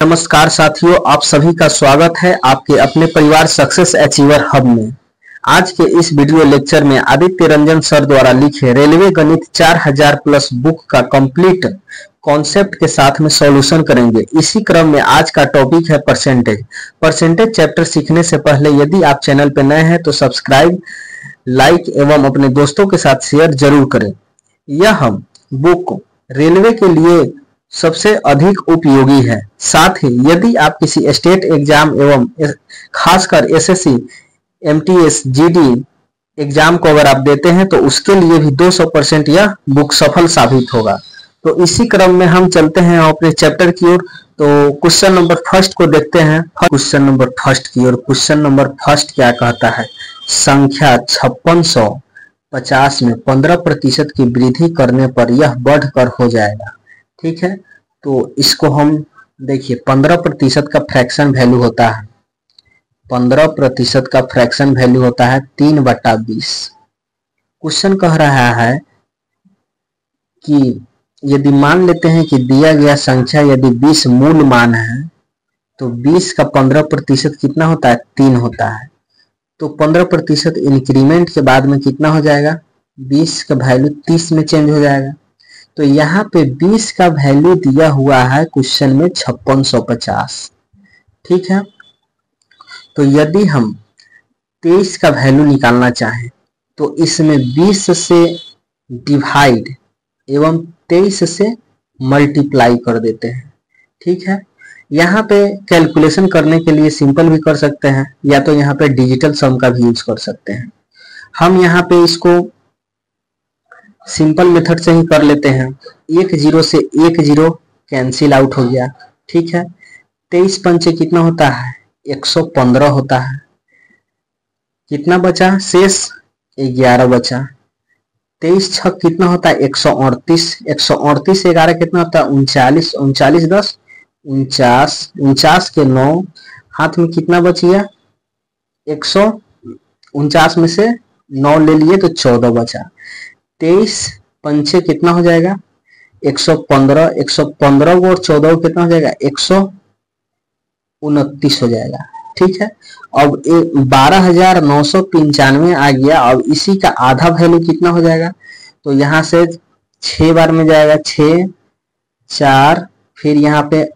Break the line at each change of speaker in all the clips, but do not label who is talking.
नमस्कार साथियों, आप सभी का स्वागत है आपके अपने परिवार सक्सेस अचीवर हब में। आज के इस वीडियो लेक्चर में आदित्य रंजन सर द्वारा लिखे रेलवे गणित 4000 प्लस बुक का कंप्लीट कॉन्सेप्ट के साथ में सॉल्यूशन करेंगे। इसी क्रम में आज का टॉपिक है परसेंटेज चैप्टर सीखने से पहले यदि आप चैनल पर नए हैं तो सब्सक्राइब, लाइक एवं अपने दोस्तों के साथ शेयर जरूर करें। यह बुक रेलवे के लिए सबसे अधिक उपयोगी है। साथ ही यदि आप किसी स्टेट एग्जाम एवं खासकर एसएससी, एमटीएस, जीडी एग्जाम को अगर आप देते हैं तो उसके लिए भी 200% यह बुक सफल साबित होगा। तो इसी क्रम में हम चलते हैं अपने चैप्टर की ओर। तो क्वेश्चन नंबर फर्स्ट को देखते हैं। क्वेश्चन नंबर फर्स्ट की ओर। क्वेश्चन नंबर फर्स्ट क्या कहता है? संख्या 5650 में 15% की वृद्धि करने पर यह बढ़कर हो जाएगा। ठीक है, तो इसको हम देखिए 15% का फ्रैक्शन वैल्यू होता है। 15% का फ्रैक्शन वैल्यू होता है 3/20। क्वेश्चन कह रहा है कि यदि मान लेते हैं कि दिया गया संख्या यदि 20 मूल मान है तो 20 का 15% कितना होता है? 3 होता है। तो 15% इंक्रीमेंट के बाद में कितना हो जाएगा? 20 का वैल्यू 30 में चेंज हो जाएगा। तो यहाँ पे 20 का वैल्यू दिया हुआ है क्वेश्चन में 5650। ठीक है, तो यदि हम 23 का वैल्यू निकालना चाहें तो इसमें 20 से डिवाइड एवं 23 से मल्टीप्लाई कर देते हैं। ठीक है, यहाँ पे कैलकुलेशन करने के लिए सिंपल भी कर सकते हैं या तो यहाँ पे डिजिटल सम का भी यूज कर सकते हैं। हम यहाँ पे इसको सिंपल मेथड से ही कर लेते हैं। 1 0 से 1 0 कैंसिल आउट हो गया। ठीक है, 23 पंचे कितना होता है? 115 होता है। कितना बचा? शेष 11 बचा। 23 छक कितना होता है? 138। 138 से 11 कितना होता है? 39। 39 10 49। 49 के 9 हाथ में कितना बच गया? 149 में से 9 ले लिए तो 14 बचा। 23 पंचे कितना हो जाएगा? 115। 115 को और 14 को कितना हो जाएगा? 129 हो जाएगा। ठीक है, अब 12,995 आ गया। अब इसी का आधा वैल्यू कितना हो जाएगा? तो यहाँ से 6 बार में जाएगा, 6 4, फिर यहाँ पे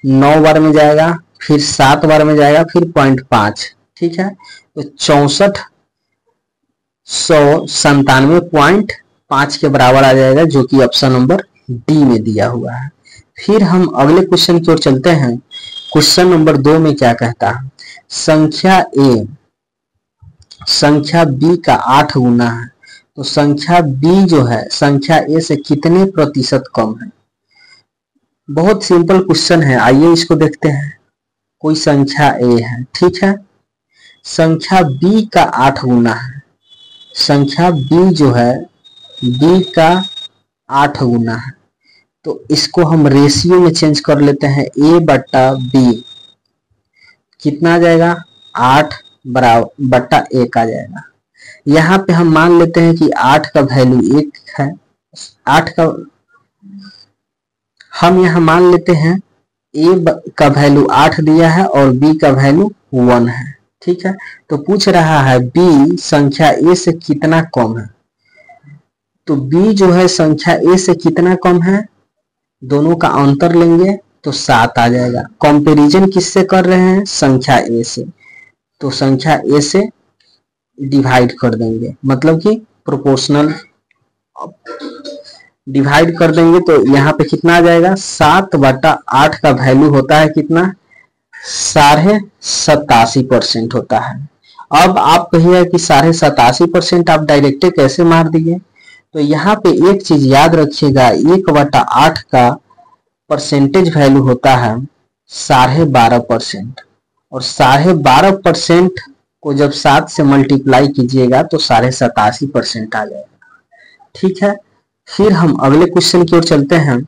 9 बार में जाएगा, फिर 7 बार में जाएगा, फिर 0.5। ठीक है, तो 64,197.5 के बराबर आ जाएगा, जो कि ऑप्शन नंबर डी में दिया हुआ है। फिर हम अगले क्वेश्चन की ओर चलते हैं। क्वेश्चन नंबर 2 में क्या कहता है? संख्या ए संख्या बी का 8 गुना है, तो संख्या बी जो है संख्या ए से कितने प्रतिशत कम है? बहुत सिंपल क्वेश्चन है, आइए इसको देखते हैं। कोई संख्या ए है, ठीक है, संख्या बी का 8 गुना है। संख्या बी जो है बी का 8 गुना है, तो इसको हम रेशियो में चेंज कर लेते हैं। ए बट्टा बी कितना आ जाएगा? 8 बट्टा 1 आ जाएगा। यहाँ पे हम मान लेते हैं कि 8 का वैल्यू 1 है। 8 का हम यहाँ मान लेते हैं ए का वैल्यू 8 दिया है और बी का वैल्यू 1 है। ठीक है, तो पूछ रहा है बी संख्या ए से कितना कम है। तो बी जो है संख्या ए से कितना कम है? दोनों का अंतर लेंगे तो 7 आ जाएगा। कंपैरिजन किससे कर रहे हैं? संख्या ए से, तो संख्या ए से डिवाइड कर देंगे, मतलब कि प्रोपोर्शनल डिवाइड कर देंगे। तो यहाँ पे कितना आ जाएगा? 7/8 का वैल्यू होता है कितना? 87.5% होता है। अब आप कहिए कि 87.5% आप डायरेक्ट कैसे मार दिए? तो यहाँ पे एक चीज याद रखिएगा, 1/8 का परसेंटेज वैल्यू होता है 12.5%, और 12.5% को जब 7 से मल्टीप्लाई कीजिएगा तो 87.5% आ जाएगा। ठीक है, फिर हम अगले क्वेश्चन की ओर चलते हैं।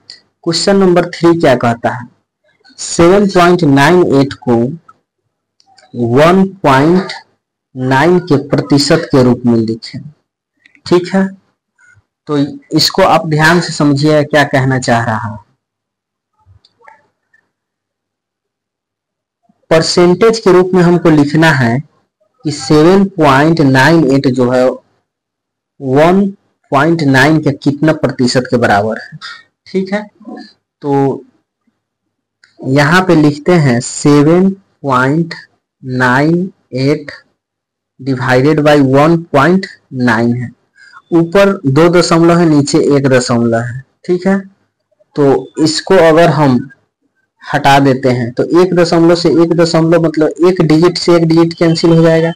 क्वेश्चन नंबर 3 क्या कहता है? 7.98 को 1.9 के प्रतिशत के रूप में लिखें। ठीक है, तो इसको आप ध्यान से समझिए क्या कहना चाह रहा है। परसेंटेज के रूप में हमको लिखना है कि 7.98 जो है 1.9 के कितना प्रतिशत के बराबर है। ठीक है, तो यहाँ पे लिखते हैं 7.98 डिवाइडेड बाई 1.9 है। ऊपर 2 दशमलव है, नीचे 1 दशमलव है। ठीक है, तो इसको अगर हम हटा देते हैं तो 1 दशमलव से 1 दशमलव मतलब 1 डिजिट से 1 डिजिट कैंसिल हो जाएगा,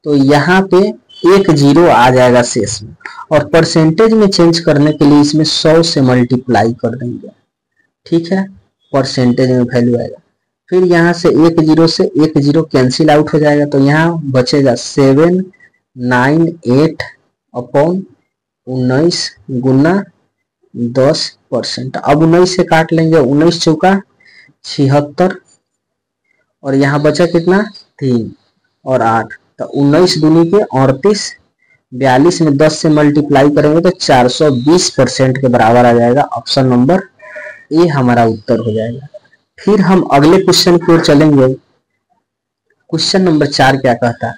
तो यहाँ पे 1 जीरो आ जाएगा शेष में। और परसेंटेज में चेंज करने के लिए इसमें 100 से मल्टीप्लाई कर देंगे। ठीक है, परसेंटेज में वैल्यू आएगा। फिर यहाँ से 1 जीरो से 1 जीरो कैंसिल आउट हो जाएगा, तो यहाँ बचेगा 798 अपॉन 19 गुना 10%। अब 19 से काट लेंगे, 19 चौका 76 और यहाँ बचा कितना 3 और 8, तो 19 दूनी के 38, 42 में 10 से मल्टीप्लाई करेंगे तो 420% के बराबर आ जाएगा। ऑप्शन नंबर ए हमारा उत्तर हो जाएगा। फिर हम अगले क्वेश्चन की ओर चलेंगे। क्वेश्चन नंबर 4 क्या कहता है,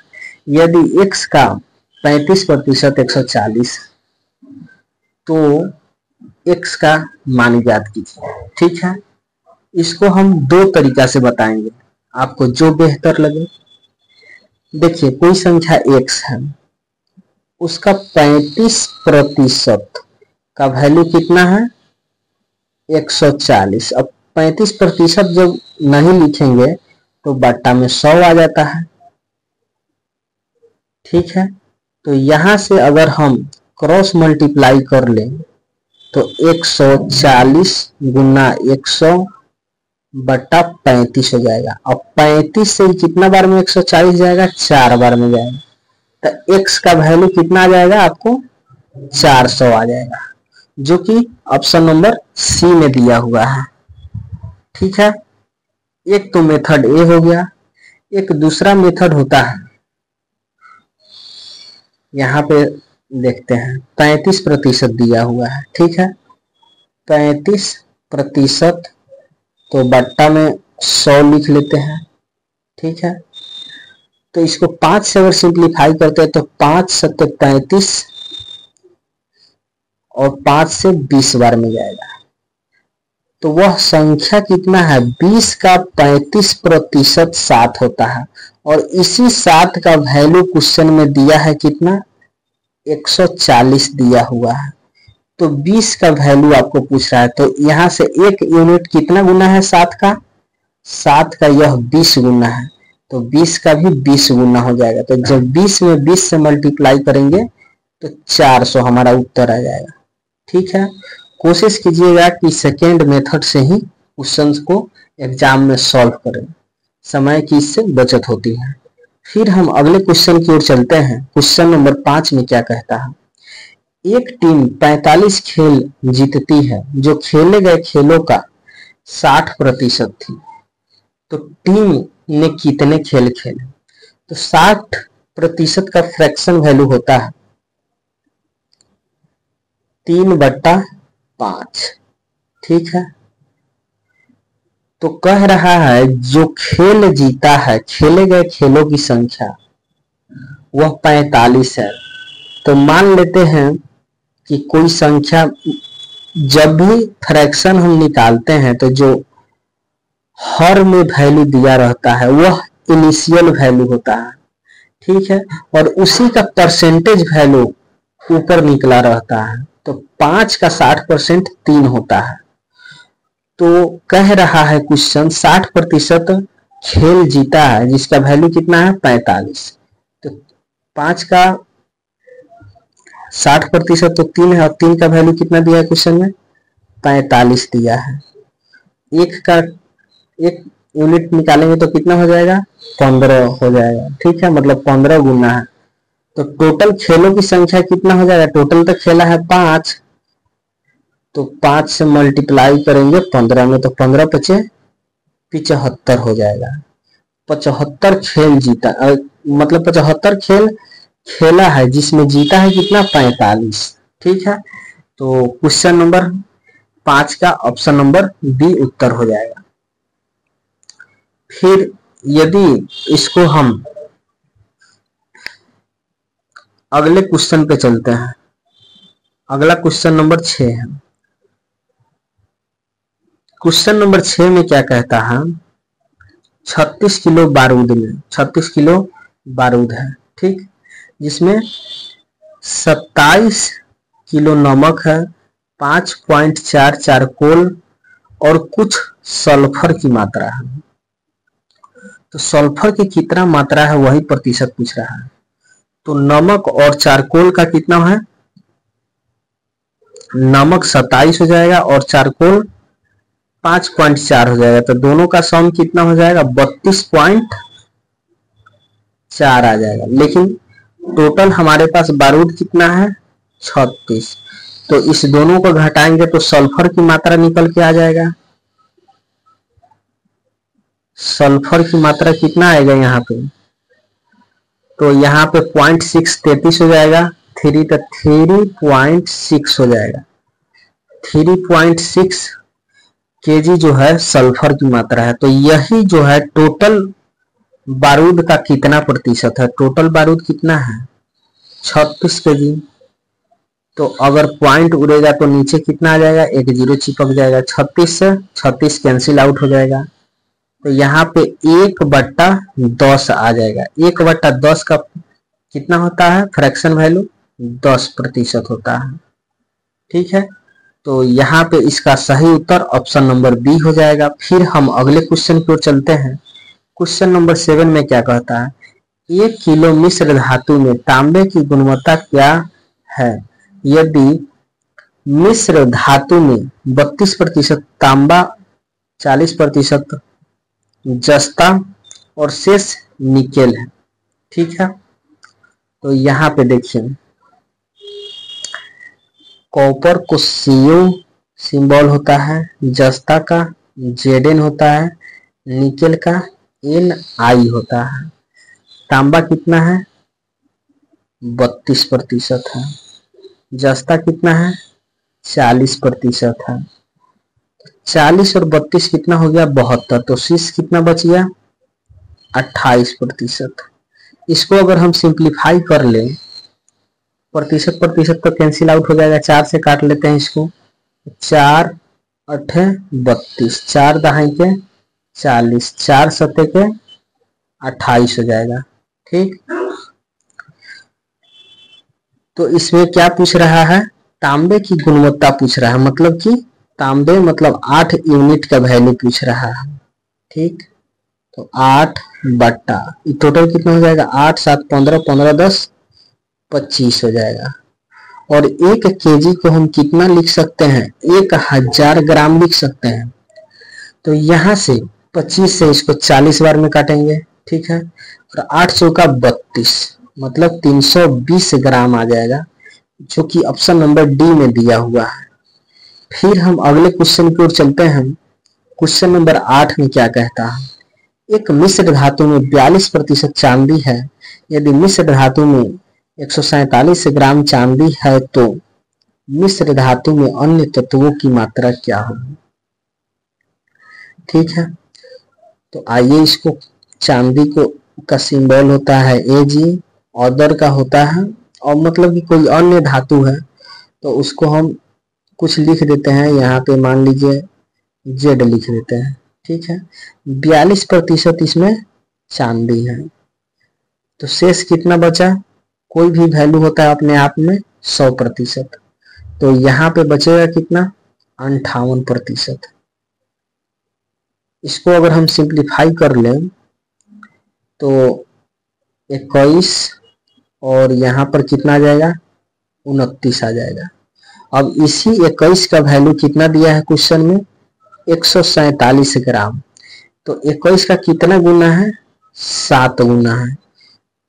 यदि x का 35% 140 तो x का मान ज्ञात कीजिए। ठीक है, इसको हम 2 तरीका से बताएंगे, आपको जो बेहतर लगे। देखिए, कोई संख्या x है, उसका 35% का वैल्यू कितना है 140। अब 35% जब नहीं लिखेंगे तो बट्टा में 100 आ जाता है। ठीक है, तो यहां से अगर हम क्रॉस मल्टीप्लाई कर लें तो 140 गुना 100 बट्टा 35 हो जाएगा। अब 35 से कितना बार में 140 जाएगा, 4 बार में जाएगा, तो x का वैल्यू कितना आ जाएगा आपको 400 आ जाएगा, जो कि ऑप्शन नंबर सी में दिया हुआ है। ठीक है, एक तो मेथड ए हो गया। एक दूसरा मेथड होता है, यहाँ पे देखते हैं 35% दिया हुआ है। ठीक है, 35% तो बट्टा में 100 लिख लेते हैं। ठीक है, तो इसको 5 से अगर सिंप्लीफाई करते हैं तो 5 सत्ते 35 और 5 से 20 बार में जाएगा, तो वह संख्या कितना है 20 का 35% 7 होता है। और इसी 7 का वैल्यू क्वेश्चन में दिया है कितना 140 दिया हुआ है, तो 20 का वैल्यू आपको पूछ रहा है, तो यहाँ से 1 यूनिट कितना गुना है 7 का, 7 का यह 20 गुना है, तो 20 का भी 20 गुना हो जाएगा। तो जब 20 में 20 से मल्टीप्लाई करेंगे तो 400 हमारा उत्तर आ जाएगा। ठीक है, कोशिश कीजिएगा कि सेकेंड मेथड से ही क्वेश्चंस को एग्जाम में सॉल्व करें, समय की इससे बचत होती है। फिर हम अगले क्वेश्चन की ओर चलते हैं। क्वेश्चन नंबर 5 में क्या कहता है, एक टीम 45 खेल जीतती है जो खेले गए खेलों का 60% थी, तो टीम ने कितने खेल खेले। तो 60% का फ्रैक्शन वैल्यू होता है 3/5। ठीक है, तो कह रहा है जो खेल जीता है, खेले गए खेलों की संख्या वह 45 है। तो मान लेते हैं कि कोई संख्या, जब भी फ्रैक्शन हम निकालते हैं तो जो हर में वैल्यू दिया रहता है वह इनिशियल वैल्यू होता है। ठीक है, और उसी का परसेंटेज वैल्यू ऊपर निकला रहता है, तो 5 का 60% 3 होता है। तो कह रहा है क्वेश्चन 60% खेल जीता है जिसका वैल्यू कितना है 45, तो 5 का 60% तो 3 है, और 3 का वैल्यू कितना दिया है क्वेश्चन में 45 दिया है। एक यूनिट निकालेंगे तो कितना हो जाएगा 15 हो जाएगा। ठीक है, मतलब 15 गुना है, तो टोटल खेलों की संख्या कितना हो जाएगा, टोटल तो खेला है 5, तो 5 से मल्टीप्लाई करेंगे 15 में, तो 15 पचे 75 हो जाएगा। 75 खेल जीता, मतलब 75 खेल खेला है जिसमें जीता है कितना 45। ठीक है, तो क्वेश्चन नंबर 5 का ऑप्शन नंबर बी उत्तर हो जाएगा। फिर यदि इसको हम अगले क्वेश्चन पे चलते हैं, अगला क्वेश्चन नंबर 6 है। क्वेश्चन नंबर 6 में क्या कहता है, 36 किलो बारूद में 36 किलो बारूद है, ठीक, जिसमें 27 किलो नमक है, 5.4 चारकोल और कुछ सल्फर की मात्रा है। तो सल्फर की कितना मात्रा है वही प्रतिशत पूछ रहा है। तो नमक और चारकोल का कितना है, नमक 27 हो जाएगा और चारकोल 5.4 हो जाएगा। तो दोनों का सम कितना हो जाएगा, 32.4 आ जाएगा। लेकिन टोटल हमारे पास बारूद कितना है, 36। तो इस दोनों को घटाएंगे तो सल्फर की मात्रा निकल के आ जाएगा। सल्फर की मात्रा कितना आएगा यहाँ पे, तो यहाँ पे 0.6 33 हो जाएगा, 3 तो 3.6 हो जाएगा। 3.6 केजी जो है सल्फर की मात्रा है। तो यही जो है टोटल बारूद का कितना प्रतिशत है, टोटल बारूद कितना है, 36 केजी। तो अगर पॉइंट उड़ेगा तो नीचे कितना आ जाएगा, एक जीरो चिपक जाएगा, 36 से 36 कैंसिल आउट हो जाएगा। तो यहाँ पे 1/10 आ जाएगा। 1/10 का कितना होता है, फ्रैक्शन वैल्यू 10% होता है, ठीक है। तो यहाँ पे इसका सही उत्तर ऑप्शन नंबर बी हो जाएगा। फिर हम अगले क्वेश्चन की ओर चलते हैं। क्वेश्चन नंबर 7 में क्या कहता है, 1 किलो मिश्र धातु में तांबे की गुणवत्ता क्या है यदि मिश्र धातु में 32% तांबा, 40% जस्ता और शेष निकेल है, ठीक है। तो यहाँ पे देखिए, कॉपर को Cu सिंबल होता है, जस्ता का Zn होता है, निकेल का Ni होता है। तांबा कितना है, 32% है। जस्ता कितना है, 40% है। 40 और 32 कितना हो गया, 72। तो शेष कितना बच गया, 28%। इसको अगर हम सिंप्लीफाई कर ले, प्रतिशत तो कैंसिल आउट हो जाएगा, 4 से काट लेते हैं इसको, 4 8 32, 4 दहाई के 40, 4 सत्ते के 28 हो जाएगा, ठीक। तो इसमें क्या पूछ रहा है, तांबे की गुणवत्ता पूछ रहा है, मतलब कि तांबे मतलब 8 यूनिट का वैल्यू पूछ रहा है, ठीक। तो 8 बट्टा टोटल कितना हो जाएगा, 8 7 15, 15 10 25 हो जाएगा। और 1 केजी को हम कितना लिख सकते हैं, 1000 ग्राम लिख सकते हैं। तो यहाँ से 25 से इसको 40 बार में काटेंगे, ठीक है। और 8 चौका 32 मतलब 320 ग्राम आ जाएगा, जो कि ऑप्शन नंबर डी में दिया हुआ है। फिर हम अगले क्वेश्चन की ओर चलते हैं। क्वेश्चन नंबर 8 में क्या कहता है, एक मिश्र धातु में 42% चांदी है। यदि मिश्र धातु में 147 ग्राम चांदी है तो मिश्र धातु में अन्य तत्वों की मात्रा क्या होगी, ठीक है। तो आइए, इसको चांदी को का सिंबल होता है Ag, अदर का होता है, और मतलब कि कोई अन्य धातु है तो उसको हम कुछ लिख देते हैं, यहाँ पे मान लीजिए Z लिख देते हैं, ठीक है। 42% इसमें चांदी है। तो शेष कितना बचा, कोई भी वैल्यू होता है अपने आप में 100%। तो यहाँ पे बचेगा कितना, 58%। इसको अगर हम सिंप्लीफाई कर लें तो 21 और यहाँ पर कितना आ जाएगा, 29 आ जाएगा। अब इसी 21 का वैल्यू कितना दिया है क्वेश्चन में, 147 ग्राम। तो 21 का कितना गुना है, 7 गुना है।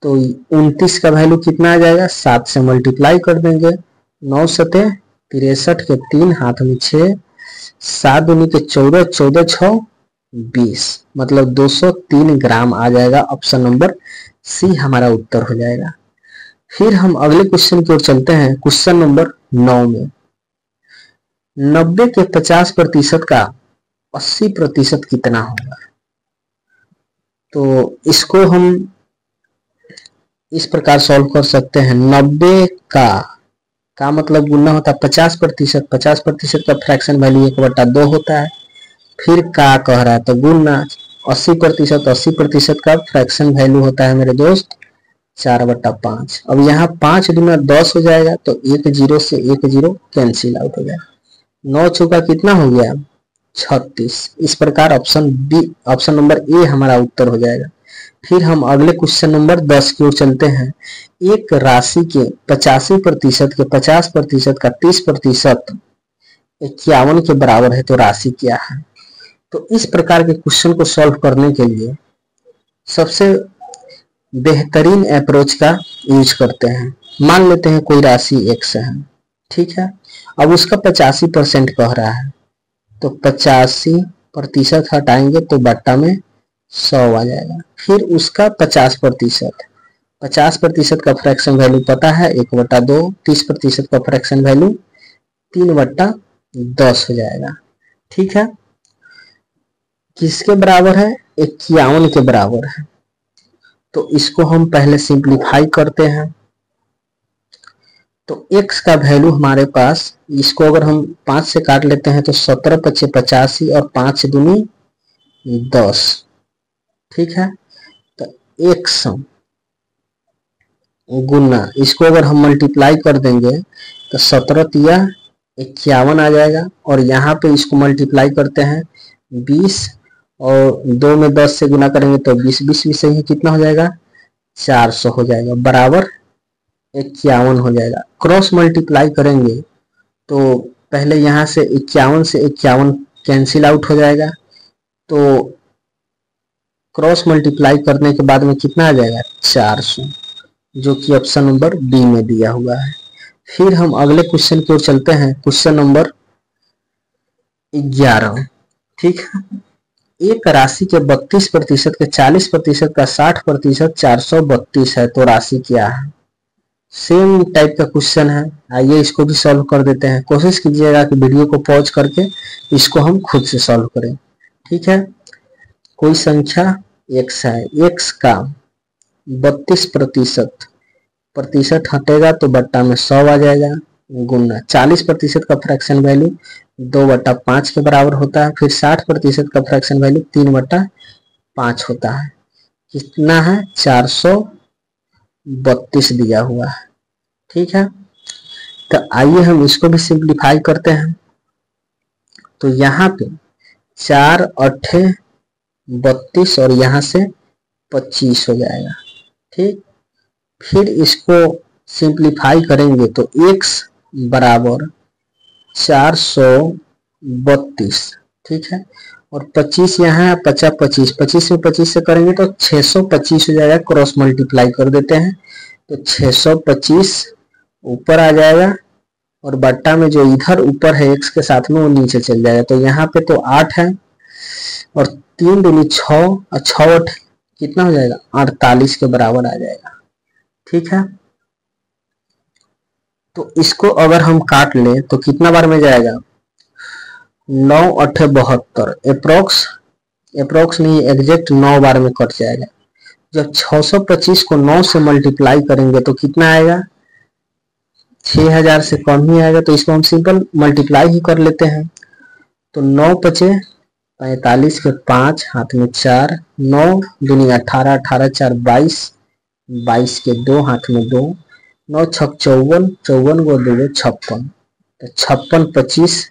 तो 29 का वैल्यू कितना आ जाएगा, 7 से मल्टीप्लाई कर देंगे, 9 सते 63 के 3 हाथ में 6, 7 दूनी के 14, 14 6 20 मतलब 203 ग्राम आ जाएगा। ऑप्शन नंबर सी हमारा उत्तर हो जाएगा। फिर हम अगले क्वेश्चन की ओर चलते हैं। क्वेश्चन नंबर 9 में 90 के 50% का 80% कितना होगा। तो इसको हम इस प्रकार सॉल्व कर सकते हैं। 90 का मतलब गुना होता है 50%। 50% का फ्रैक्शन वैल्यू 1/2 होता है। फिर का कह रहा है तो गुना 80%। 80% का फ्रैक्शन वैल्यू होता है मेरे दोस्त 4/5। अब यहाँ 5 दूना 10 हो जाएगा, तो 1 0 से 1 0 कैंसिल आउट हो जाएगा। 9 चौका कितना हो गया 36। इस प्रकार option B, option number A हमारा उत्तर हो जाएगा। फिर हम अगले क्वेश्चन नंबर 10 की ओर चलते हैं। एक राशि के 85% के 50% का 30% 51 के बराबर है, तो राशि क्या है। तो इस प्रकार के क्वेश्चन को सॉल्व करने के लिए सबसे बेहतरीन अप्रोच का यूज करते हैं। मान लेते हैं कोई राशि x है, ठीक है। अब उसका 85% कह रहा है, तो 85% हटाएंगे तो बट्टा में 100 आ जाएगा। फिर उसका 50%, 50% का फ्रैक्शन वैल्यू पता है 1/2। 30% का फ्रैक्शन वैल्यू 3/10 हो जाएगा, ठीक है। किसके बराबर है 51 के बराबर है। तो इसको हम पहले सिंप्लीफाई करते हैं। तो x का वैल्यू हमारे पास, इसको अगर हम 5 से काट लेते हैं तो 17 × 5 = 85 और 5 दूनी 10, ठीक है। तो x गुना, इसको अगर हम मल्टीप्लाई कर देंगे तो 17 × 51 आ जाएगा। और यहाँ पे इसको मल्टीप्लाई करते हैं 20 और 2 में 10 से गुना करेंगे तो 20 20 से ही कितना हो जाएगा 400 हो जाएगा, बराबर 51 हो जाएगा। क्रॉस मल्टीप्लाई करेंगे तो पहले यहाँ से 51 से 51 कैंसिल आउट हो जाएगा। तो क्रॉस मल्टीप्लाई करने के बाद में कितना आ जाएगा 400, जो कि ऑप्शन नंबर बी में दिया हुआ है। फिर हम अगले क्वेश्चन की ओर चलते हैं, क्वेश्चन नंबर 11, ठीक है। एक राशि के 32% के 40% का 60% 432 है, तो राशि क्या है। सेम टाइप का क्वेश्चन है, आइए इसको भी सॉल्व कर देते हैं। कोशिश कीजिएगा कि वीडियो को पॉज करके इसको हम खुद से सॉल्व करें, ठीक है। कोई संख्या x है, x का 32% हटेगा तो बट्टा में 100 आ जाएगा, गुना 40% का फ्रैक्शन वैल्यू 2/5 के बराबर होता है। फिर 60% का फ्रैक्शन वैल्यू 3/5 होता है। कितना है 432 दिया हुआ है, ठीक है। तो आइए हम इसको भी सिंप्लीफाई करते हैं। तो यहाँ पे 4 8 32 और यहाँ से 25 हो जाएगा, ठीक। फिर इसको सिंप्लीफाई करेंगे तो x बराबर 432, ठीक है। और 25 यहाँ है, 50 25 25 में 25 से करेंगे तो 625 हो जाएगा। क्रॉस मल्टीप्लाई कर देते हैं तो 625 ऊपर आ जाएगा और बट्टा में जो इधर ऊपर है x के साथ में वो नीचे चल जाएगा। तो यहाँ पे तो 8 है और 3 दूनी 6 और 6 8 कितना हो जाएगा 48 के बराबर आ जाएगा, ठीक है। तो इसको अगर हम काट लें तो कितना बार में जाएगा 9 8 72, अप्रोक्स नहीं एग्जैक्ट 9 बार में कट जाएगा। जब 625 को 9 से मल्टीप्लाई करेंगे तो कितना आएगा 6000 से कम ही आएगा। तो इसको हम सिंपल मल्टीप्लाई ही कर लेते हैं। तो 9 × 5 = 45 के 5 हाथ में 4, 9 दूनी 18 18 4 22, 22 के 2 हाथ में 2, 9 6 54, 54 को 2 56। तो 56 25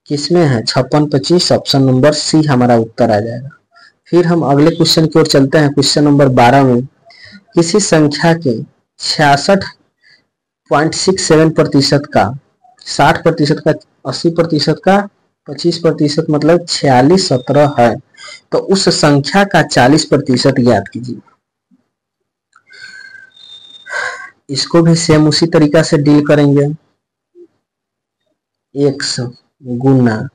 किसमें है 56 25, ऑप्शन नंबर सी हमारा उत्तर आ जाएगा। फिर हम अगले क्वेश्चन की ओर चलते हैं। क्वेश्चन नंबर 12 में किसी संख्या के 66.67% का 60% का 80% का 25% मतलब 46 17 है, तो उस संख्या का 40% ज्ञात कीजिए। इसको भी सेम उसी तरीका से डील करेंगे। x गुना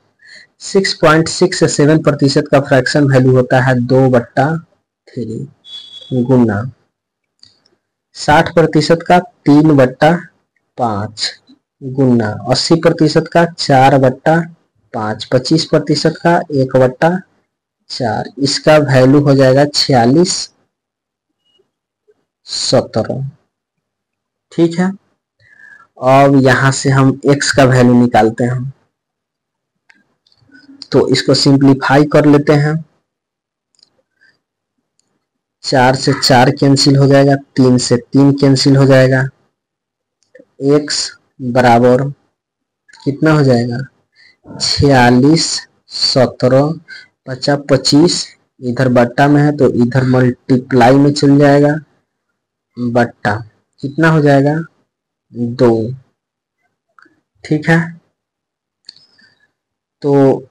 6.67% का फ्रैक्शन वैल्यू होता है 2/3, गुना 60% का 3/5, गुना 80% का 4/5, 25% का 1/5 4, इसका वैल्यू हो जाएगा 4617। ठीक है, अब यहां से हम x का वैल्यू निकालते हैं, तो इसको सिंप्लीफाई कर लेते हैं। 4 से 4 कैंसिल हो जाएगा, 3 से 3 कैंसिल हो जाएगा, x बराबर कितना हो जाएगा 46 17 50 25, इधर बट्टा में है तो इधर मल्टीप्लाई में चल जाएगा, बट्टा कितना हो जाएगा 2। ठीक है, तो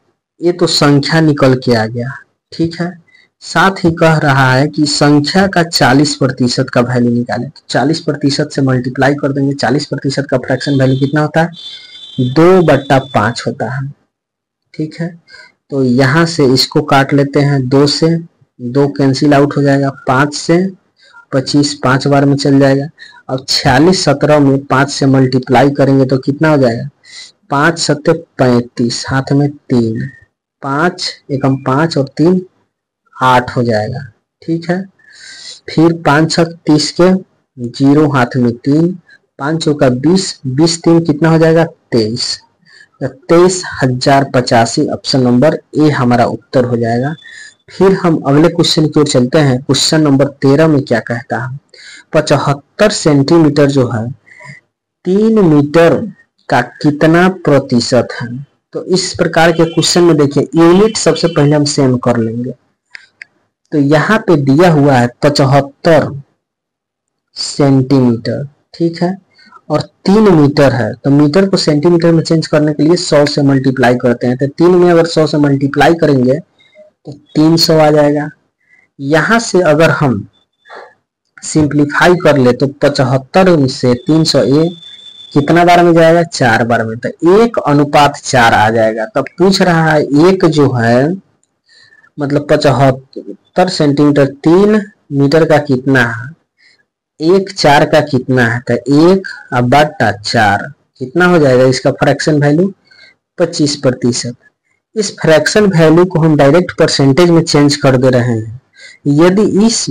ये तो संख्या निकल के आ गया। ठीक है, साथ ही कह रहा है कि संख्या का 40% का वैल्यू निकालें, तो 40% से मल्टीप्लाई कर देंगे। 40% का फ्रैक्शन वैल्यू कितना होता है 2/5 होता है। ठीक है, तो यहाँ से इसको काट लेते हैं, 2 से 2 कैंसिल आउट हो जाएगा, 5 से 25 5 बार में चल जाएगा। अब 46 17 में 5 से मल्टीप्लाई करेंगे तो कितना हो जाएगा 5 7 35, हाथ में 3, 5 एकम 5 और 3 8 हो जाएगा। ठीक है, फिर 5 6 30 के 0, हाथ में 3, 5 चौका 20, 20 3 कितना हो जाएगा 23, 23,085। ऑप्शन नंबर ए हमारा उत्तर हो जाएगा। फिर हम अगले क्वेश्चन की ओर चलते हैं। क्वेश्चन नंबर 13 में क्या कहता है, 75 सेंटीमीटर जो है 3 मीटर का कितना प्रतिशत है। तो इस प्रकार के क्वेश्चन में देखिए यूनिट सबसे पहले हम सेम कर लेंगे। तो यहाँ पे दिया हुआ है 75 सेंटीमीटर, ठीक है, और 3 मीटर है, तो मीटर को सेंटीमीटर में चेंज करने के लिए 100 से मल्टीप्लाई करते हैं। तो 3 में अगर 100 से मल्टीप्लाई करेंगे तो 300 आ जाएगा। यहां से अगर हम सिंप्लीफाई कर ले तो 75 से 300 ये कितना बार में जाएगा 4 बार में, तो 1:4 आ जाएगा। तब पूछ रहा है एक जो है मतलब 75 सेंटीमीटर 3 मीटर का कितना है, 1 4 का कितना है, तो 1/4 कितना हो जाएगा, इसका फ्रैक्शन वैल्यू 25%। इस फ्रैक्शन वैल्यू को हम डायरेक्ट परसेंटेज में चेंज कर दे रहे हैं। यदि इस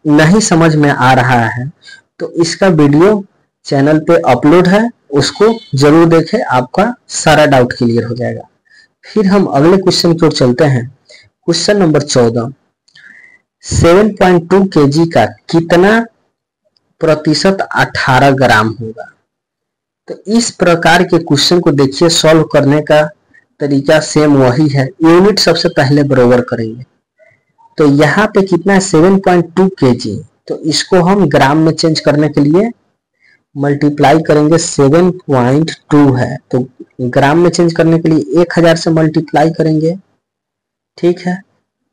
नहीं समझ में आ रहा है तो इसका वीडियो चैनल पे अपलोड है, उसको जरूर देखें, आपका सारा डाउट क्लियर हो जाएगा। फिर हम अगले क्वेश्चन की ओर चलते हैं। क्वेश्चन नंबर 14, 7.2 kg का कितना प्रतिशत 18 ग्राम होगा। तो इस प्रकार के क्वेश्चन को देखिए, सॉल्व करने का तरीका सेम वही है, यूनिट सबसे पहले बराबर करेंगे। तो यहाँ पे कितना है 7.2 kg, तो इसको हम ग्राम में चेंज करने के लिए मल्टीप्लाई करेंगे, 7.2 है तो ग्राम में चेंज करने के लिए 1000 से मल्टीप्लाई करेंगे। ठीक है,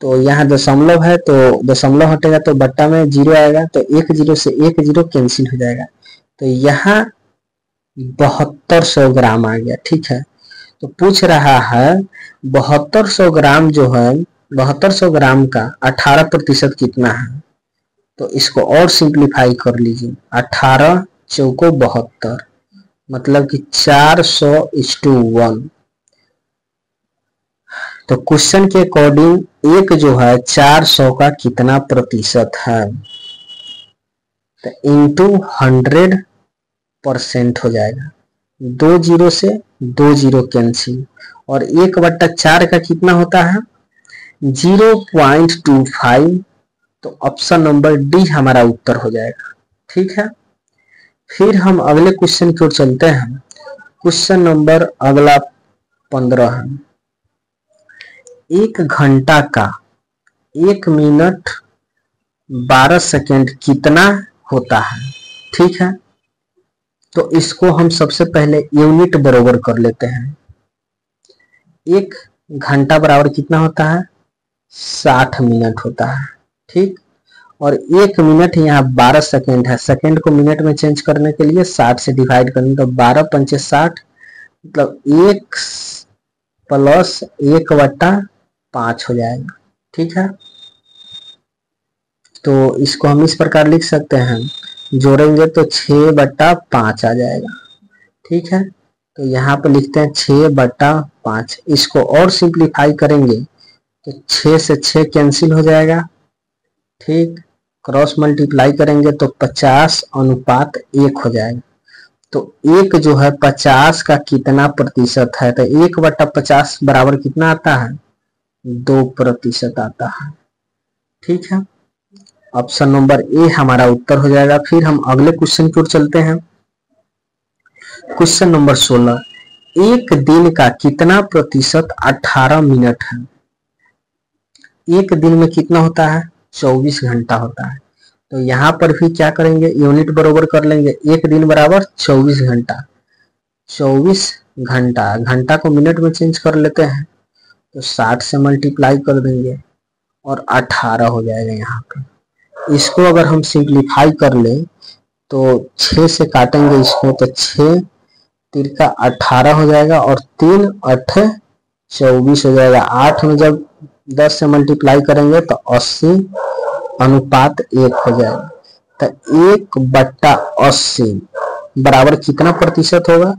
तो यहाँ दशमलव है तो दशमलव हटेगा तो बट्टा में 0 आएगा, तो 1 0 से 1 0 कैंसिल हो जाएगा, तो यहाँ 7200 ग्राम आ गया। ठीक है, तो पूछ रहा है 7200 ग्राम जो है 7200 ग्राम का 18% कितना है। तो इसको और सिंप्लीफाई कर लीजिए, 18 चौको 72 मतलब कि 400:1। तो क्वेश्चन के अकॉर्डिंग एक जो है 400 का कितना प्रतिशत है, तो इंटू 100% हो जाएगा, 2 0 से 2 0 कैंसिल, और 1/4 का कितना होता है 0.25। तो ऑप्शन नंबर डी हमारा उत्तर हो जाएगा। ठीक है, फिर हम अगले क्वेश्चन की ओर चलते हैं। क्वेश्चन नंबर अगला 15 है, 1 घंटा का 1 मिनट 12 सेकेंड कितना होता है। ठीक है, तो इसको हम सबसे पहले यूनिट बराबर कर लेते हैं। 1 घंटा बराबर कितना होता है 60 मिनट होता है। ठीक, और 1 मिनट यहाँ 12 सेकेंड है, सेकेंड को मिनट में चेंज करने के लिए 60 से डिवाइड करेंगे तो 12 पंचे 60 मतलब 1 + 1/5 हो जाएगा। ठीक है, तो इसको हम इस प्रकार लिख सकते हैं, जोड़ेंगे तो 6/5 आ जाएगा। ठीक है, तो यहाँ पे लिखते हैं 6/5। इसको और सिंप्लीफाई करेंगे तो 6 से 6 कैंसिल हो जाएगा। ठीक, क्रॉस मल्टीप्लाई करेंगे तो 50:1 हो जाएगा। तो 1 जो है 50 का कितना प्रतिशत है, तो 1/50 बराबर कितना आता है, 2% आता है। ठीक है, ऑप्शन नंबर ए हमारा उत्तर हो जाएगा। फिर हम अगले क्वेश्चन की ओर चलते हैं। क्वेश्चन नंबर 16, एक दिन का कितना प्रतिशत 18 मिनट है। एक दिन में कितना होता है, 24 घंटा होता है। तो यहाँ पर भी क्या करेंगे, यूनिट बराबर कर लेंगे। एक दिन बराबर 24 घंटा। 24 घंटा, घंटा को मिनट में चेंज कर लेते हैं तो 60 से मल्टीप्लाई कर देंगे और 18 हो जाएगा यहाँ पे। इसको अगर हम सिंप्लीफाई कर ले तो 6 से काटेंगे इसको तो 6 तिरका 18 हो जाएगा और 3 8 24 हो जाएगा। 8 में जब 10 से मल्टीप्लाई करेंगे तो 80:1 हो जाएगा। तो 1/80 बराबर कितना प्रतिशत होगा।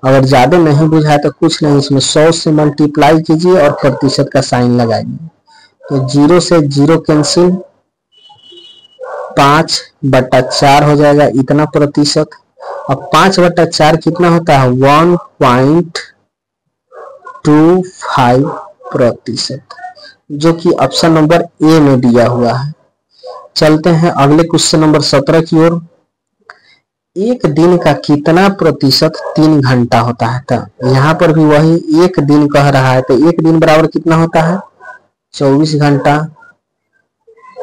अगर ज्यादा नहीं बुझाए तो कुछ नहीं, इसमें 100 से मल्टीप्लाई कीजिए और प्रतिशत का साइन लगाइए। तो 0 से 0 कैंसिल, 5/4 हो जाएगा इतना प्रतिशत। अब 5/4 कितना होता है, 1.25%, जो कि ऑप्शन नंबर ए में दिया हुआ है। चलते हैं अगले क्वेश्चन नंबर 17 की ओर। एक दिन का कितना प्रतिशत 3 घंटा होता है। तो यहाँ पर भी वही एक दिन कह रहा है, तो एक दिन बराबर कितना होता है, 24 घंटा।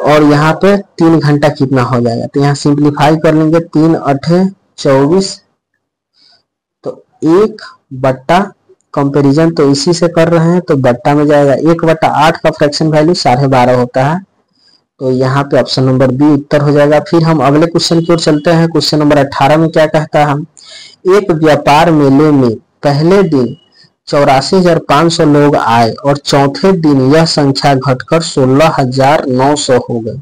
और यहाँ पे 3 घंटा कितना हो जाएगा, तो यहाँ सिंप्लीफाई कर लेंगे। 3 8 24, तो 1 कंपैरिजन तो इसी से कर रहे हैं तो बट्टा में जाएगा। 1/8 का फ्रैक्शन वैल्यू 12.5 होता है। तो यहाँ पे ऑप्शन नंबर बी उत्तर हो जाएगा। फिर हम अगले क्वेश्चन की ओर चलते हैं। क्वेश्चन नंबर 18 में क्या कहता है, हम एक व्यापार मेले में पहले दिन 84,500 लोग आए और चौथे दिन यह संख्या घटकर 16,900 हो गई।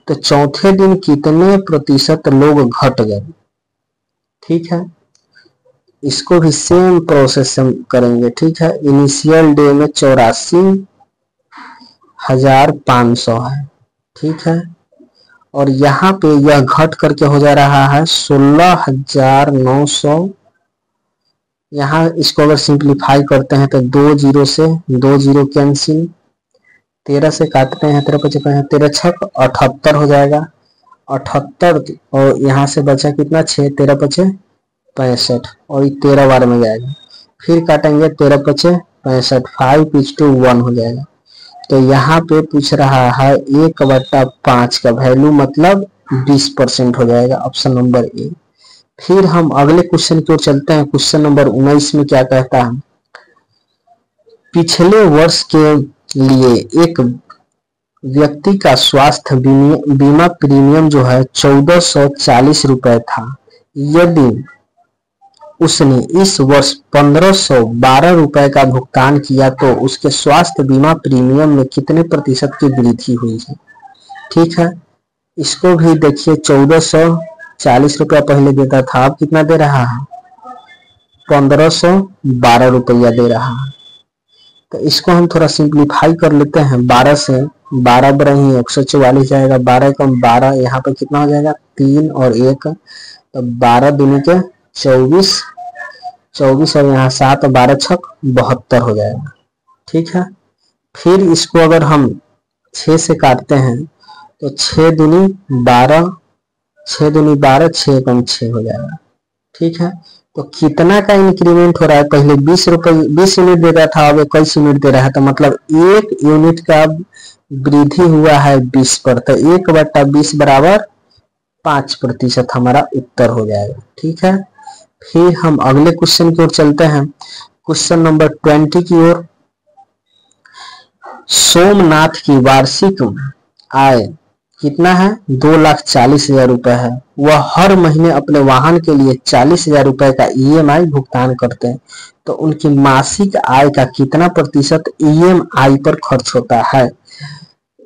तो चौथे दिन कितने प्रतिशत लोग घट गए। ठीक है, इसको भी सेम प्रोसेस से करेंगे। ठीक है, इनिशियल डे में 84,500 है। ठीक है, और यहाँ पे यह घट करके हो जा रहा है 16,900। यहाँ इसको अगर सिंप्लीफाई करते हैं तो 2 0 से 2 0 कैंसिल, 13 से काटते हैं, 13 5 13 6 78 हो जाएगा। 78 और यहाँ से बचा कितना, 6 13 5 65 और 13 बार में जाएगा। फिर काटेंगे 13 5 65, 5:1 हो जाएगा। तो यहाँ पे पूछ रहा है 1/5 का वैल्यू मतलब 20% हो जाएगा, ऑप्शन नंबर ए। फिर हम अगले क्वेश्चन की ओर चलते हैं। क्वेश्चन नंबर 19 में क्या कहता है, पिछले वर्ष के लिए एक व्यक्ति का स्वास्थ्य बीमा प्रीमियम जो है 1440 रुपए था। यदि उसने इस वर्ष 1512 रुपए का भुगतान किया तो उसके स्वास्थ्य बीमा प्रीमियम में कितने प्रतिशत की वृद्धि हुई है। ठीक है, इसको भी देखिए, 1440 रुपया पहले देता था, अब कितना दे रहा है, 1512 रुपया दे रहा है। तो इसको हम थोड़ा सिंप्लीफाई कर लेते हैं। 12 से 12 बराही 144 जाएगा, 12 कम 12, यहाँ पे कितना हो जाएगा, 3 और 1, तो 12 दूनी के 24 और यहाँ 7 और 12 6 72 हो जाएगा। ठीक है, फिर इसको अगर हम 6 से काटते हैं तो 6 दूनी 12, 6 दूनी 12, 6 कम 6 हो जाएगा। ठीक है, तो कितना का इंक्रीमेंट हो रहा है, पहले 20 यूनिट दे रहा था, अब 21 यूनिट दे रहा है। तो मतलब 1 यूनिट का वृद्धि हुआ है 20 पर। तो 1/20 बराबर 5% हमारा उत्तर हो जाएगा। ठीक है, फिर हम अगले क्वेश्चन की ओर चलते हैं। क्वेश्चन नंबर 20 की ओर। सोमनाथ की वार्षिक आय कितना है, 2,40,000 रुपए है। वह हर महीने अपने वाहन के लिए 40,000 रुपए का EMI भुगतान करते हैं। तो उनकी मासिक आय का कितना प्रतिशत EMI पर खर्च होता है।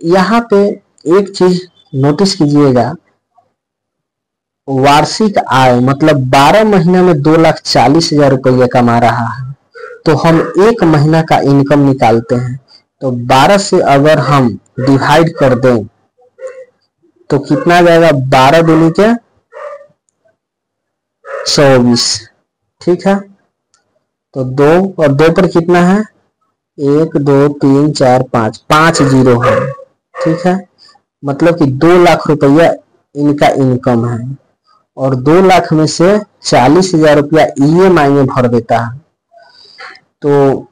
यहाँ पे एक चीज नोटिस कीजिएगा, वार्षिक आय मतलब 12 महीने में 2,40,000 रुपये कमा रहा है। तो हम एक महीना का इनकम निकालते हैं तो 12 से अगर हम डिवाइड कर दें तो कितना आ जाएगा, 12 दूनी के 24। ठीक है, तो 2 और 2 पर कितना है, 1 2 3 4 5, 5 जीरो है। ठीक है, मतलब कि 2 लाख रुपया इनका इनकम है और 2 लाख में से 40,000 रुपया EMI में भर देता है। तो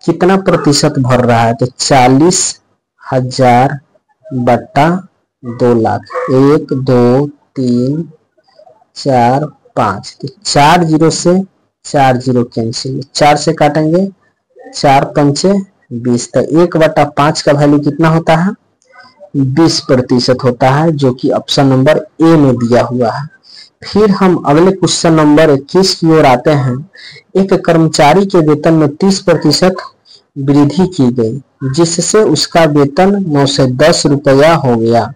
कितना प्रतिशत भर रहा है, तो 40,000 बटा 2 लाख, 1 2 3 4 5, तो 4 जीरो से 4 जीरो कैंसिल, 4 से काटेंगे, 4 पंचे 20, तो 1/5 का वैल्यू कितना होता है, 20% होता है, जो कि ऑप्शन नंबर ए में दिया हुआ है। फिर हम अगले क्वेश्चन नंबर 21 की ओर आते हैं। एक कर्मचारी के वेतन में 30% वृद्धि की गई, जिससे उसका वेतन 910 रुपया हो गया।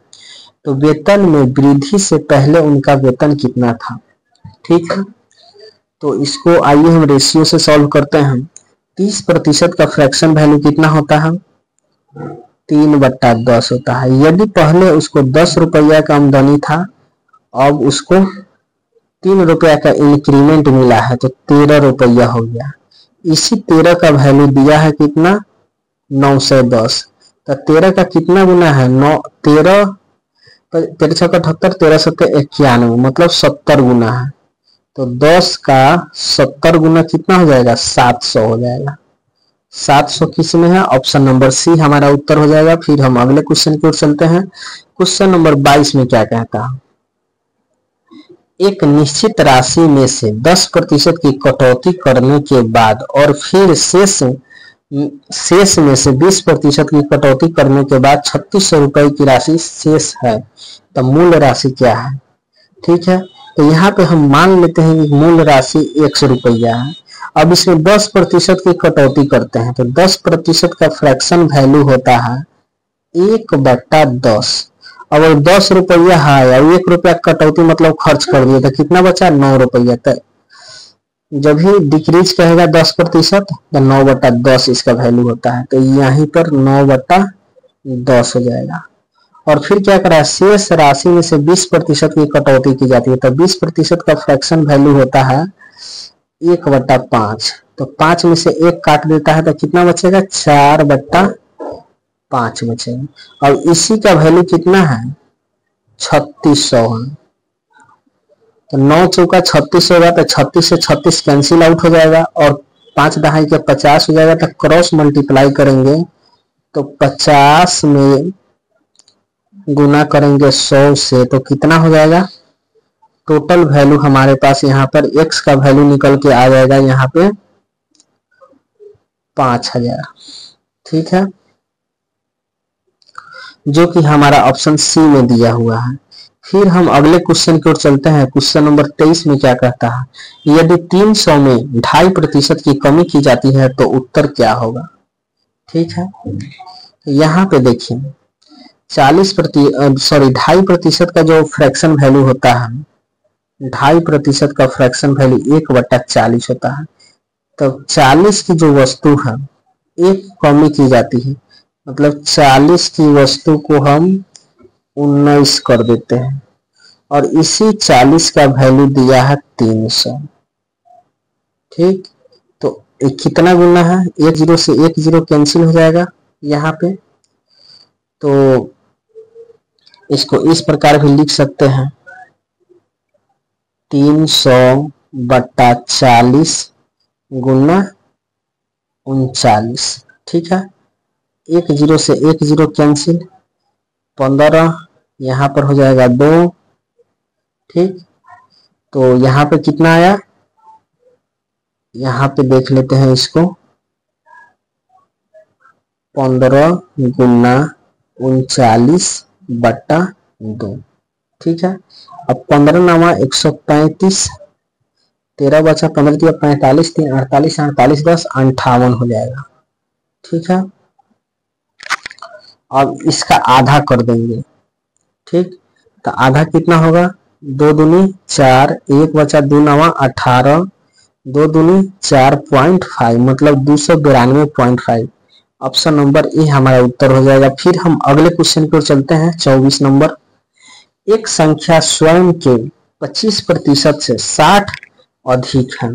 तो वेतन में वृद्धि से पहले उनका वेतन कितना था। ठीक है, तो इसको आइए हम रेशियो से सॉल्व करते हैं। 30% का फ्रैक्शन वैल्यू कितना होता है, 3/10 होता है। यदि पहले उसको 10 रुपया का आमदनी था, अब उसको 3 रुपया का इंक्रीमेंट मिला है, तो 13 रुपया हो गया। इसी 13 का वैल्यू दिया है कितना, 910। तो 13 का कितना गुना है, 9 13 13 7 78, 13 7 91, मतलब 70 गुना है। तो 10 का 70 गुना कितना हो जाएगा, 700 हो जाएगा। 700 किस में है, ऑप्शन नंबर सी हमारा उत्तर हो जाएगा। फिर हम अगले क्वेश्चन की ओर चलते हैं। क्वेश्चन नंबर 22 में क्या कहता है, एक निश्चित राशि में से 10% की कटौती करने के बाद और फिर शेष में से 20% की कटौती करने के बाद 3600 रुपए की राशि शेष है, तो मूल राशि क्या है। ठीक है, तो यहाँ पे हम मान लेते हैं कि मूल राशि 100 रुपया है। अब इसमें 10% की कटौती करते हैं, तो 10% का फ्रैक्शन वैल्यू होता है 1/10। अगर 10 रुपया है और 1 रुपया कटौती मतलब खर्च कर दिया, तो कितना बचा, 9 रुपया। तक जब भी डिक्रीज कहेगा 10%, तो 9/10 इसका वैल्यू होता है। तो यहीं पर 9/10 हो जाएगा। और फिर क्या करा, शेष राशि में से 20% की कटौती की जाती है, तो 20% का फ्रैक्शन वैल्यू होता है 1/5। तो 5 में से 1 काट देता है, तो कितना बचेगा, 4/5 बचेगा। और इसी का वैल्यू कितना है, 3600 है। तो 9 चौका 36 होगा, तो 36 से 36 कैंसिल आउट हो जाएगा और 5 दहाई के 50 हो जाएगा। तो क्रॉस मल्टीप्लाई करेंगे तो 50 में गुना करेंगे 100 से, तो कितना हो जाएगा, टोटल वैल्यू हमारे पास यहाँ पर x का वैल्यू निकल के आ जाएगा यहाँ पे 5000। ठीक है, जो कि हमारा ऑप्शन सी में दिया हुआ है। फिर हम अगले क्वेश्चन की ओर चलते हैं। क्वेश्चन नंबर 23 में क्या कहता है, यदि 300 में 2.5% की कमी की जाती है तो उत्तर क्या होगा। ठीक है, यहाँ पे देखिए 2.5% का जो फ्रैक्शन वैल्यू होता है, 2.5% का फ्रैक्शन वैल्यू 1/40 होता है। तो 40 की जो वस्तु है, एक कमी की जाती है, मतलब 40 की वस्तु को हम 19 कर देते हैं और इसी 40 का वैल्यू दिया है 300। ठीक, तो कितना गुना है, 1 जीरो से 1 जीरो कैंसिल हो जाएगा यहाँ पे। तो इसको इस प्रकार भी लिख सकते हैं, 300/40 गुना 39। ठीक है, 1 जीरो से 1 जीरो कैंसिल, 15 यहाँ पर हो जाएगा 2। ठीक, तो यहाँ पे कितना आया, यहाँ पे देख लेते हैं इसको, 15 गुना 39/2। ठीक है, अब 15 नामा 135, 13 बचा, 15 दिया 45, 3 48, 48 10 58 हो जाएगा। ठीक है, अब इसका आधा कर देंगे। ठीक, तो आधा कितना होगा, 2 दूनी 4, 1 बचा 2 नवा 18, 2 दूनी 4.5 मतलब 292.5। ऑप्शन नंबर ए हमारा उत्तर हो जाएगा। फिर हम अगले क्वेश्चन की ओर चलते हैं। 24 नंबर, एक संख्या स्वयं के 25% से 60 अधिक है।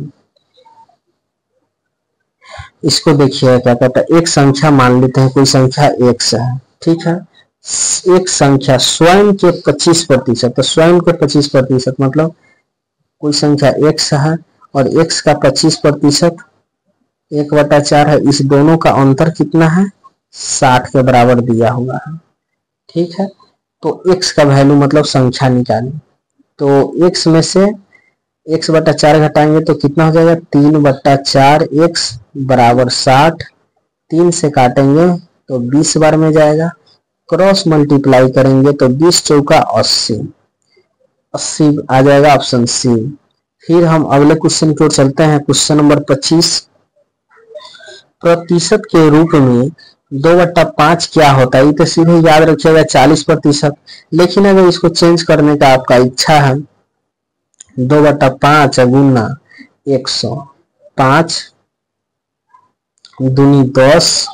इसको देखिए क्या कहता है। एक संख्या मान लेते हैं, कोई संख्या x है, ठीक है। एक संख्या स्वयं के 25%, तो स्वयं के 25% मतलब कोई संख्या x है और x का 25% 1/4 है। इस दोनों का अंतर कितना है? 60 के बराबर दिया हुआ है, ठीक है। तो x का वैल्यू मतलब संख्या निकालें, तो x में से 1/4 घटाएंगे तो कितना हो जाएगा? 3/4 x बराबर 60। 3 से काटेंगे तो 20 बार में जाएगा। क्रॉस मल्टीप्लाई करेंगे तो 20 चौका 80, 80 आ जाएगा ऑप्शन सी। फिर हम अगले क्वेश्चन की ओर चलते हैं। क्वेश्चन नंबर 25, प्रतिशत के रूप में 2/5 क्या होता है? ये तो सीधे याद रखिएगा 40%। लेकिन अगर इसको चेंज करने का आपका इच्छा है, 2/5 गुना 100, 5 दूनी 10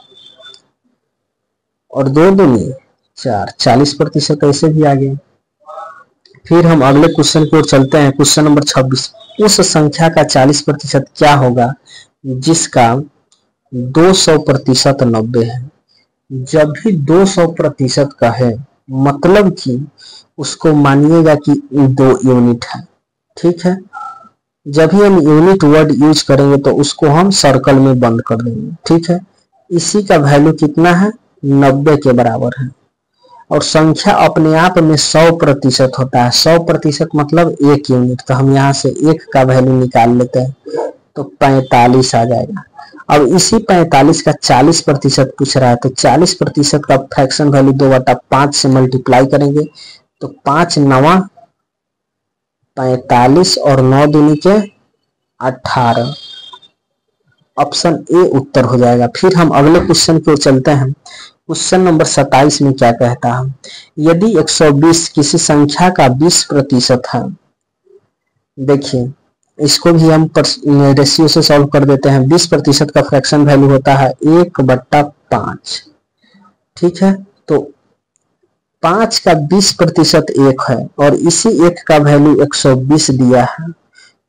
और 2 दूनी 4, 40% ऐसे भी आ गया। फिर हम अगले क्वेश्चन की ओर चलते हैं। क्वेश्चन नंबर 26, उस संख्या का 40% क्या होगा जिसका 200% 90 है? जब भी 200% का है मतलब कि उसको मानिएगा कि 2 यूनिट है, ठीक है। जब भी हम यूनिट वर्ड यूज करेंगे तो उसको हम सर्कल में बंद कर देंगे, ठीक है। इसी का वैल्यू कितना है? 90 के बराबर है। और संख्या अपने आप में 100% होता है। 100% मतलब 1 यूनिट, तो हम यहाँ से 1 का वैल्यू निकाल लेते हैं तो 45 आ जाएगा। अब इसी 45 का 40% पूछ रहा है, तो 40% का फ्रैक्शन वैल्यू 2/5 से मल्टीप्लाई करेंगे तो 5 9 45 और 9 दूनी के 18, ऑप्शन ए उत्तर हो जाएगा। फिर हम अगले क्वेश्चन की ओर चलते हैं। क्वेश्चन नंबर 27 में क्या कहता है? यदि 120 किसी संख्या का 20% है, देखिए इसको भी हम रेशियो से सॉल्व कर देते हैं। 20% का फ्रैक्शन वैल्यू होता है 1/5, ठीक है। तो 5 का 20% 1 है और इसी 1 का वैल्यू 120 दिया है,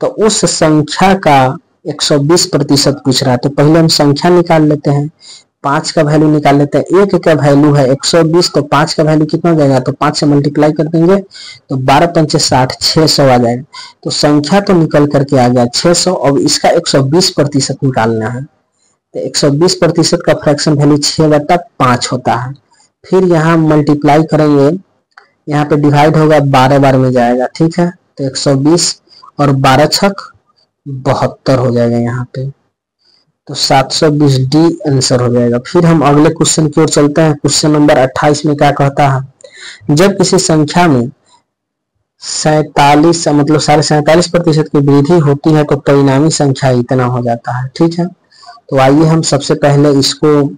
तो उस संख्या का 120% पूछ रहा है। तो पहले हम संख्या निकाल लेते हैं, 5 का वैल्यू निकाल लेते हैं। 1 का वैल्यू है 120, तो 5 का वैल्यू कितना हो जाएगा? तो 5 से मल्टीप्लाई कर देंगे तो 12 पंचे 60, 600 आ जाएगा। तो संख्या तो निकल करके आ गया 600। अब इसका 120% निकालना है, तो 120% का फ्रैक्शन वैल्यू 6/5 होता है। फिर यहाँ मल्टीप्लाई करेंगे, यहाँ पे डिवाइड होगा 12 बार में जाएगा, ठीक है। तो 120 और 12 छक 72 हो जाएगा यहाँ पे, तो 720 डी आंसर हो जाएगा। फिर हम अगले क्वेश्चन की ओर चलते हैं। क्वेश्चन नंबर 28 में क्या कहता है? जब किसी संख्या में 47 मतलब 47.5% की वृद्धि होती है तो परिणामी संख्या इतना हो जाता है, ठीक है। तो आइए हम सबसे पहले इसको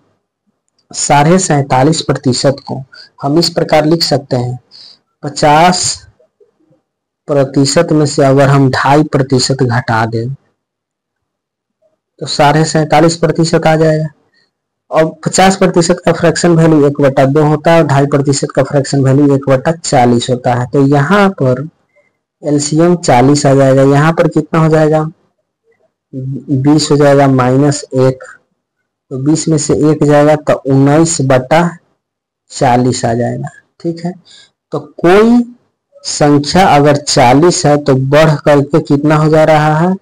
47.5% को हम इस प्रकार लिख सकते हैं। 50% में से अगर हम 2.5% घटा दें तो 47.5% आ जाएगा। और 50% का फ्रैक्शन वैल्यू 1/2 होता है और 2.5% का फ्रैक्शन वैल्यू 1/40 होता है। तो यहाँ पर एलसीएम 40 आ जाएगा। यहाँ पर कितना हो जाएगा? 20 हो जाएगा -1, तो 20 में से 1 जाएगा तो 19/40 आ जाएगा, ठीक है। तो कोई संख्या अगर 40 है तो बढ़ करके कितना हो जा रहा है?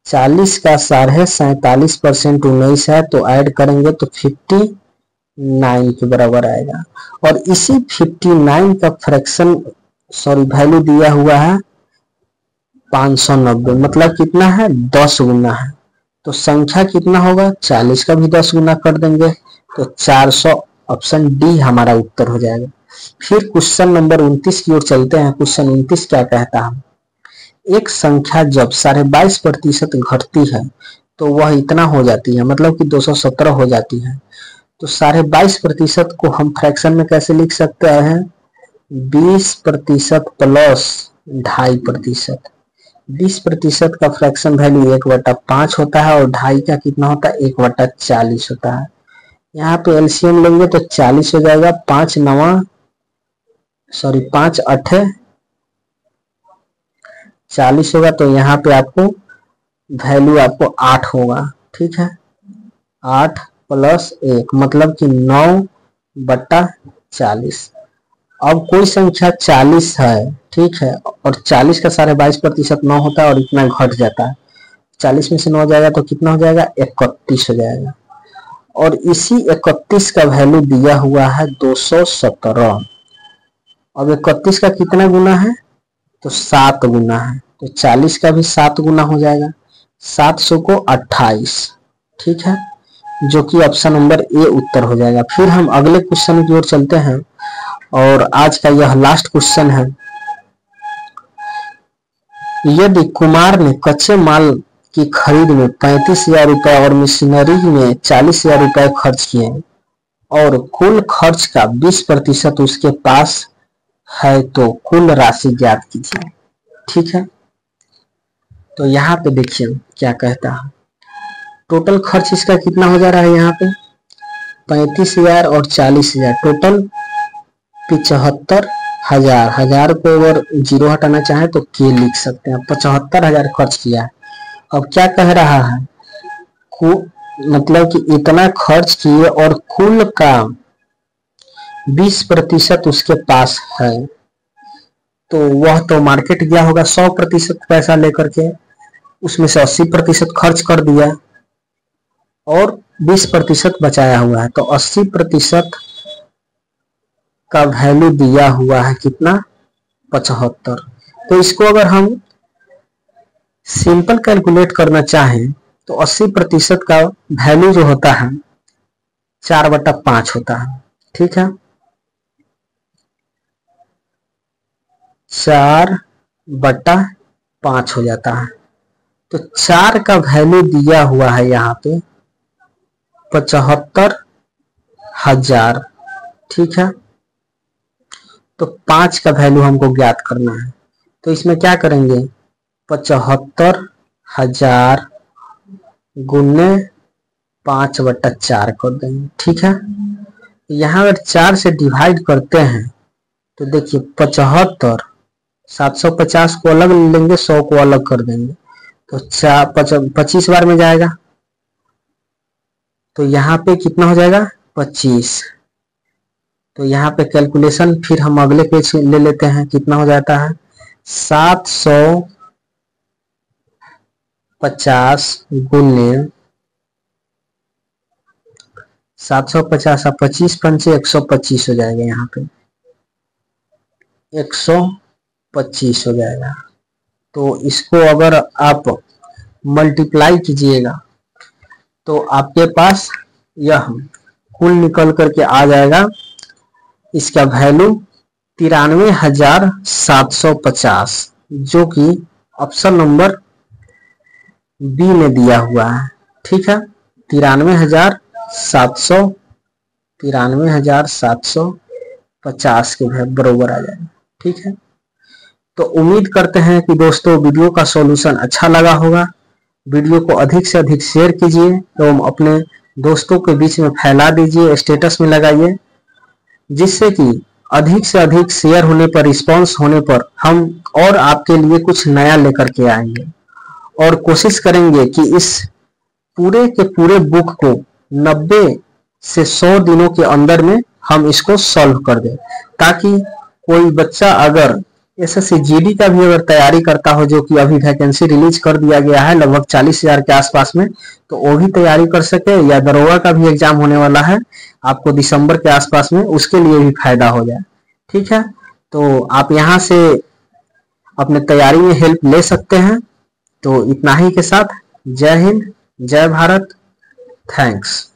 40 का 47.5% 19 है, तो ऐड करेंगे तो 59 के बराबर आएगा। और इसी 59 का फ्रैक्शन वैल्यू दिया हुआ है 590, मतलब कितना है? 10 गुना है। तो संख्या कितना होगा? 40 का भी 10 गुना कर देंगे तो 400, ऑप्शन डी हमारा उत्तर हो जाएगा। फिर क्वेश्चन नंबर 29 की ओर चलते हैं। क्वेश्चन 29 क्या कहता है? एक संख्या जब 22.5% घटती है तो वह इतना हो जाती है, मतलब कि 217 हो जाती है। तो 22.5% को हम फ्रैक्शन में कैसे लिख सकते हैं? 20% प्लस 2.5%। 20% का फ्रैक्शन वैल्यू 1/5 होता है और 2.5 का कितना होता है? 1/40 होता है। यहाँ पे एलसीएम लेंगे तो 40 हो जाएगा, 5 8 40 होगा, तो यहाँ पे आपको वैल्यू आपको 8 होगा। ठीक है, 8 + 1 मतलब कि 9/40। अब कोई संख्या 40 है, ठीक है, और 40 का 22.5% 9 होता है और इतना घट जाता है। 40 में से 9 जाएगा तो कितना हो जाएगा, 31 हो जाएगा। और इसी 31 का वैल्यू दिया हुआ है 217। अब 31 का कितना गुना है, तो 7 गुना है, तो 40 का भी 7 गुना हो जाएगा, 700 को 28। ठीक है, जो कि ऑप्शन नंबर ए उत्तर हो जाएगा। फिर हम अगले क्वेश्चन की ओर चलते हैं और आज का यह लास्ट क्वेश्चन है। यदि कुमार ने कच्चे माल की खरीद में 35,000 रुपए और मशीनरी में 40,000 रुपए खर्च किए और कुल खर्च का 20% उसके पास है, तो कुल राशि ज्ञात कीजिए। ठीक है, तो यहाँ पे देखिए क्या कहता है। टोटल खर्च इसका कितना हो जा रहा है, यहाँ पे 35,000 और 40,000, टोटल 75,000। 1000 को अगर 0 हटाना चाहे तो के लिख सकते हैं। 75,000 खर्च किया है। अब क्या कह रहा है, मतलब कि इतना खर्च किए और कुल का 20% उसके पास है, तो वह तो मार्केट गया होगा 100% पैसा लेकर के, उसमें से 80% खर्च कर दिया और 20% बचाया हुआ है, तो 80% का वैल्यू दिया हुआ है कितना, 75। तो इसको अगर हम सिंपल कैलकुलेट करना चाहें तो 80% का वैल्यू जो होता है 4/5 होता है। ठीक है, 4/5 हो जाता है। तो 4 का वैल्यू दिया हुआ है यहाँ पे 75,000। ठीक है, तो 5 का वैल्यू हमको ज्ञात करना है, तो इसमें क्या करेंगे, 75,000 गुने 5/4 कर देंगे। ठीक है, यहाँ अगर 4 से डिवाइड करते हैं तो देखिए 75, 750 को अलग लेंगे, 100 को अलग कर देंगे, तो 25 बार में जाएगा, तो यहाँ पे कितना हो जाएगा, 25। तो यहाँ पे कैलकुलेशन फिर हम अगले पेज ले लेते हैं, कितना हो जाता है, 750 गुने 750 और 25 पंचे 125 हो जाएगा, यहाँ पे 125 हो जाएगा। तो इसको अगर आप मल्टीप्लाई कीजिएगा तो आपके पास यह कुल निकल करके आ जाएगा, इसका वैल्यू 93,750, जो कि ऑप्शन नंबर बी में दिया हुआ है। ठीक है, 93,750 के बराबर आ जाएगा। ठीक है, तो उम्मीद करते हैं कि दोस्तों वीडियो का सॉल्यूशन अच्छा लगा होगा। वीडियो को अधिक से अधिक शेयर कीजिए एवं अपने दोस्तों के बीच में फैला दीजिए, स्टेटस में लगाइए, जिससे कि अधिक से अधिक शेयर होने पर, रिस्पांस होने पर हम और आपके लिए कुछ नया लेकर के आएंगे और कोशिश करेंगे कि इस पूरे के पूरे बुक को 90 से 100 दिनों के अंदर में हम इसको सॉल्व कर दें, ताकि कोई बच्चा अगर एसएससी जीडी का भी अगर तैयारी करता हो, जो कि अभी वैकेंसी रिलीज कर दिया गया है लगभग 40,000 के आसपास में, तो वो भी तैयारी कर सके, या दरोगा का भी एग्जाम होने वाला है आपको दिसंबर के आसपास में, उसके लिए भी फायदा हो जाए। ठीक है, तो आप यहाँ से अपने तैयारी में हेल्प ले सकते हैं। तो इतना ही के साथ जय हिंद, जय भारत, थैंक्स।